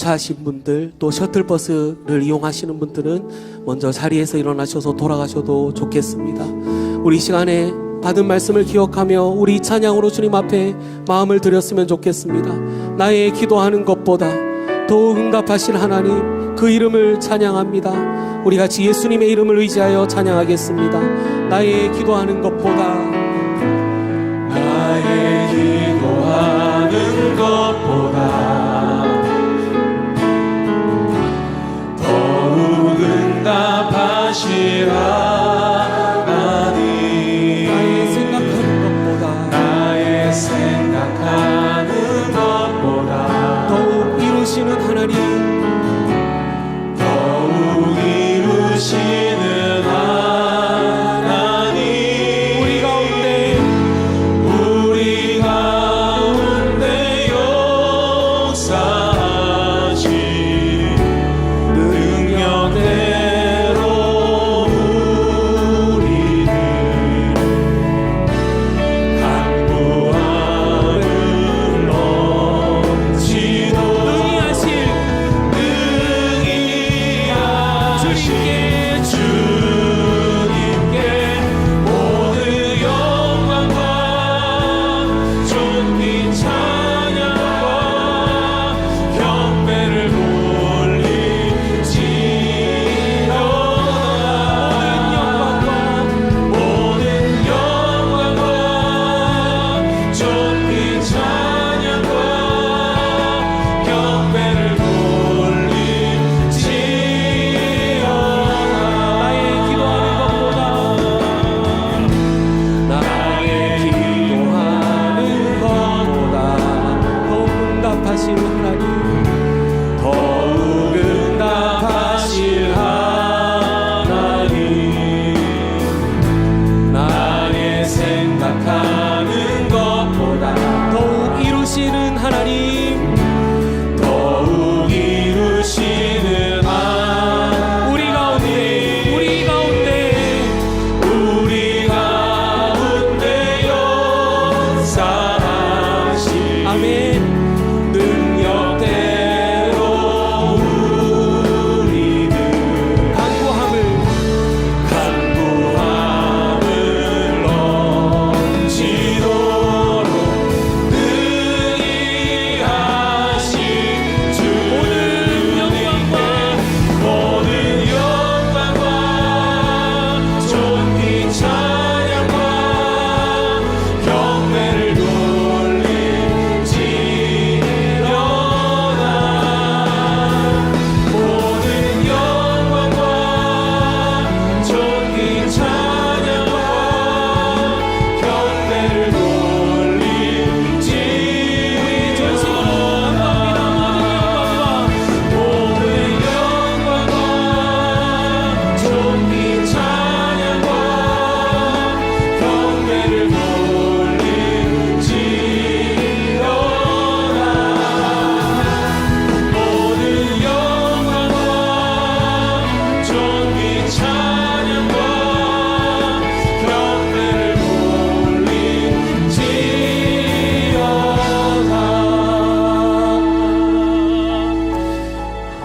주차하신 분들, 또 셔틀버스를 이용하시는 분들은 먼저 자리에서 일어나셔서 돌아가셔도 좋겠습니다. 우리 이 시간에 받은 말씀을 기억하며 우리 찬양으로 주님 앞에 마음을 드렸으면 좋겠습니다. 나의 기도하는 것보다 더욱 응답하실 하나님, 그 이름을 찬양합니다. 우리 같이 예수님의 이름을 의지하여 찬양하겠습니다. 나의 기도하는 것보다, 나의 기도하는 것보다 더욱 응답하실 하나님, 나의 생각하는 것보다 더욱 이루시는 하나님, 더욱 이루시는 하나님, 우리 가운데 역사하신 능력대로 우리를 간구하는 넘치도 주님께 모든 영광과 존귀 찬양과 경배를 돌리지어다. 모든 영광과 존귀 찬양과 경배를 돌리지어다. 나의 기도하는 것보다 더욱 응답하실 하나님, 더욱 응답하실 하나님, 나의 생각하는 것보다 더욱 이루시는 하나님, 더욱 이루시는 하나님, 우리 가운데 역사하신 아멘 능력대로 우리는 간구함을 넘치도록 능히 하신 주, 모든 영광과 존귀 찬양과 경배를 돌리지어다. 모든 영광과 존귀 찬양과 경배를 돌리지어다. 모든 영광과 존귀 찬양과 경배를 돌리지어다. 모든 영광과 존귀 찬양과 경배를 돌리지어다.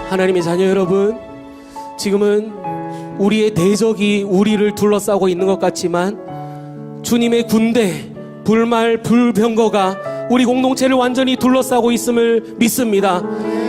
하나님의 자녀 여러분, 지금은 우리의 대적이 우리를 둘러싸고 있는 것 같지만 주님의 군대, 불말, 불병거가 우리 공동체를 완전히 둘러싸고 있음을 믿습니다.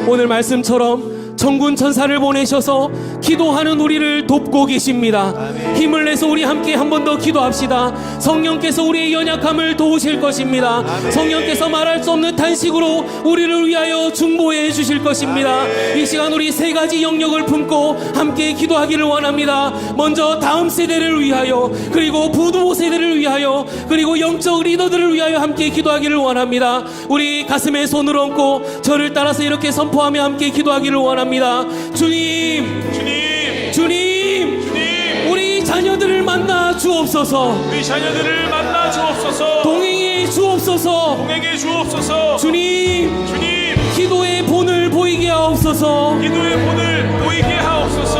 오늘 말씀처럼 천군 천사를 보내셔서 기도하는 우리를 돕고 계십니다. 힘을 내서 우리 함께 한 번 더 기도합시다. 성령께서 우리의 연약함을 도우실 것입니다. 성령께서 말할 수 없는 탄식으로 우리를 위하여 중보해 주실 것입니다. 이 시간 우리 세 가지 영역을 품고 함께 기도하기를 원합니다. 먼저 다음 세대를 위하여, 그리고 부도 세대를 위하여, 그리고 영적 리더들을 위하여 함께 기도하기를 원합니다. 우리 가슴에 손을 얹고 저를 따라서 이렇게 선포하며 함께 기도하기를 원합니다. 주님, 우리 자녀들을 만나 주옵소서. 동행해 주옵소서. 주님, 기도의 본을 보이게 하옵소서.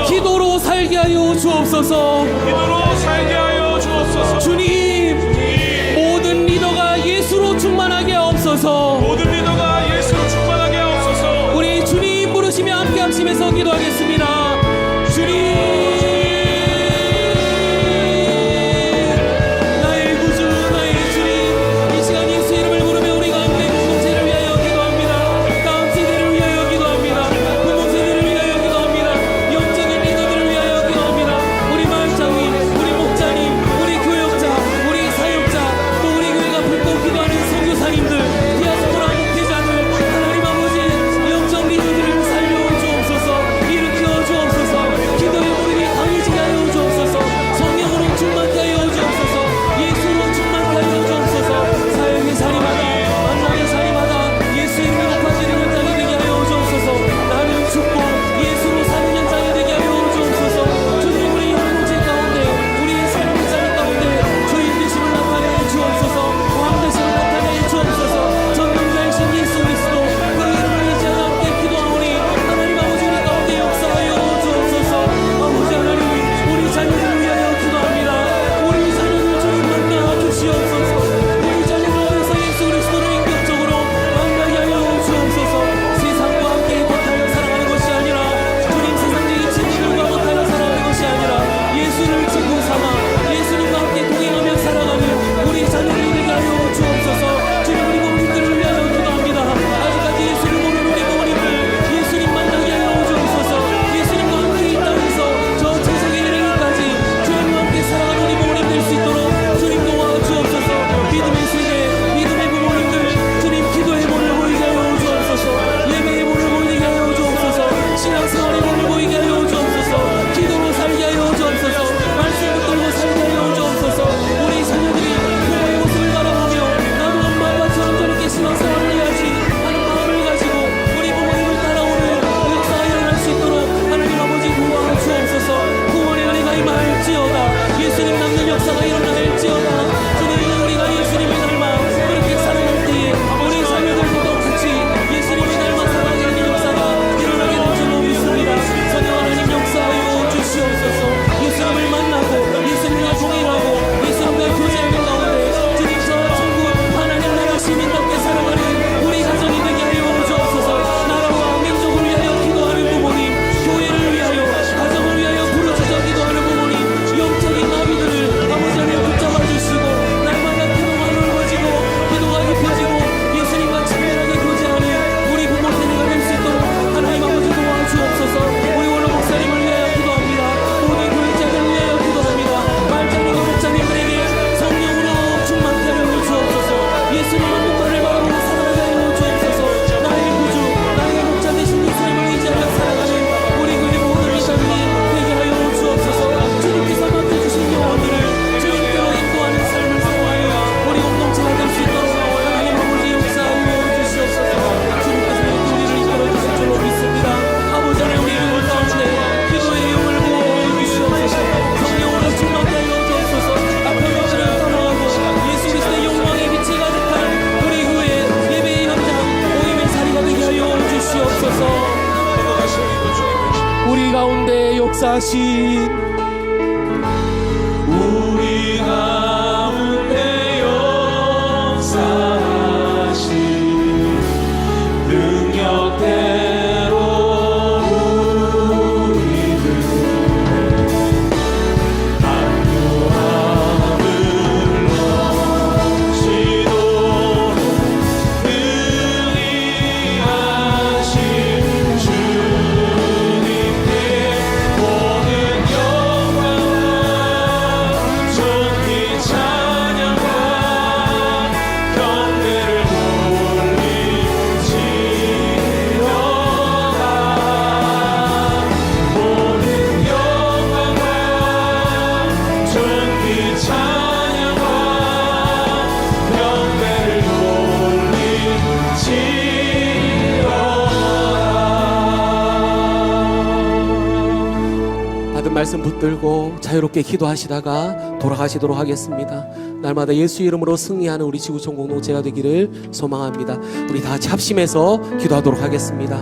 기도로 살게 하여 주옵소서. 주님, 모든 리더가 예수로 충만하게 하옵소서. 우리 주님 부르 기도하겠습니다. 주님, 나의 구주, 나의 주님, 이 시간 예수 이름을 부르며 우리 가운데 공동체를 위하여 기도합니다. 다음 세대를 위하여 기도합니다. 부모 세대를 위하여 기도합니다. 영적인 리더들을 위하여 기도합니다. 우리 마을장님, 우리 목자님, 우리 교역자, 우리 사역자, 또 우리 교회가 불꽃 기도하는 선교사님들, 디아스포라 목회자들, 하나님 아버지 영적 리더들을 살려 주옵소서. 일으켜 주옵소서. 기도의 무릎이 강해지게 하여 주옵소서. 성령으로 충만케 하여 주옵소서. 예수로 충만케 하여 주옵소서. 사역의 자리마다, 만남의 자리마다 예수 이름으로 높아지는 현장이 되게 하여 주옵소서. 나는 죽고 예수로 사는 현장이 되게 하여 주옵소서. 주님, 우리 공동체 가운데, 우리의 삶의 자리 가운데 주인 되심을 나타내 주옵소서. 왕 되심을 나타내 주옵소서. 전능자이신 예수 그리스도 그 이름을 의지하여 함께 기도하오니 하나님 아버지 우리 가운데 역사하여 주옵소서. 아버지 하나님, 우리 자녀들을 위하여 기도합니다. 우리 자녀들 주님만 도와주시옵소서. 우리 자녀들 위해서 예수 그리스도를 인격적으로 만나게 하여 주옵소서. 세상과 함께 못하여 살아가는 것이 아니라, 주님 세상적인 친구들과 못하여 살아가는 것이 아니라 예수를 친구 삼아 예수님과 함께 동행하며 살아가는 우리 자녀들이 되게 하여 주옵소서. 주님, 우리 부모님들을 위하여 기도합니다. 아직까지 예수를 모르는 우리 부모님들 예수님 만나게 하여 주옵소서. 예수님과 함께 이 땅에서 저 세상에 이르기까지 주님과 함께 살아가는 우리 부모님 될 수 있도록 주님 도와주옵소서. 믿음의 세대, 믿음의 부모님들, 주님 기도의 문을 보이게 하여 주옵소서. 예배의 문을 보이게 하여 주옵소서. 신앙생활의 문을 보이게 하여 주옵소서. 기도로 살게 하여 주옵소서. 말씀 붙들고 살게 하여 주옵소서. 우리 자녀들이 부모의 모습을 바라보며 나도 엄마 아빠처럼 저렇게 신앙생활을 해야지 하는 마음을 가지고 우리 부모님을 따라오는 역사가 일어날 수 있도록 하나님 아버지 도와주옵소서. 구원의 은혜가 임할지어다. 예수님 남는 역사가 일어날지어다. 주님, 우리가 예수님을 닮아 그렇게 살아갈 때에 우리 자녀들도 똑같이 예수님을 닮아 살아가는 역사가 일어나게 될 줄로 믿습니다. 성령 하나님 역사하여 주시옵소서. 예수님을 만나고 예수님과 동행하고 예수님과 교제하는 가운데 주님 저 천국 하나님 나라 시민답게 살아가는 우리 가정이 되게 하여 주옵소서. 나라와 민족을 위하여 기도하는 부모님, 교회를 위하여 가정을 위하여 부르짖어 기도하는 부모님, 영적인 나비들을 아버지 하나님 붙잡아 주시고 날마다 기도가 넓어지고 기도가 깊어지고 예수님과 친밀하게 교제하는 우리 부모 세대가 될 수 있도록 하나님 아버지 도와주옵소서. 우리 원로 목사님을 위하여 기도합니다. 모든 교회자들을 위하여 기도합니다. 말장님과 목자님들에게 성령으로 충만케 하여 주옵소서. 예수님의 목발을 바라보고 살아가게 하여 주옵소서. 나의 구주, 나의 목자 되신 예수님을 의지하여 살아가는 우리 교회 모든 리더들이 되게 하여 주옵소서. 주님께서 맡겨주신 영혼들을 주님께로 인도하는 삶을 살아가며 우리 공동체가 될 수 있도록 하나님 아버지 역사하여 주시옵소서. 주님께서 우리를 이끌어 주실 줄로 믿습니다. 아버지 하나님, 우리 교회 가운데 기도의 영을 부어 주시옵소서. 성령으로 충만케 하여 주옵소서. 악한 것들을 떠나가고 예수 그리스도의 영광의 빛이 가득한 우리 교회 예배의 현장, 모임의 자리가 되게 하여 주시옵소서. 우리 가운데 역사하신 우리 가운데 역사하신 능력대로 우리들 강구함을 넘치도록 능히 하신 주님께 모든 영광과 존귀 찬양과 경배를 돌리지어다. 모든 영광과 존귀 찬양과 경배를 돌리지어다. 받은 말씀 붙들고 자유롭게 기도하시다가 돌아가시도록 하겠습니다. 날마다 예수 이름으로 승리하는 우리 지구촌 공동체가 되기를 소망합니다. 우리 다 같이 합심해서 기도하도록 하겠습니다.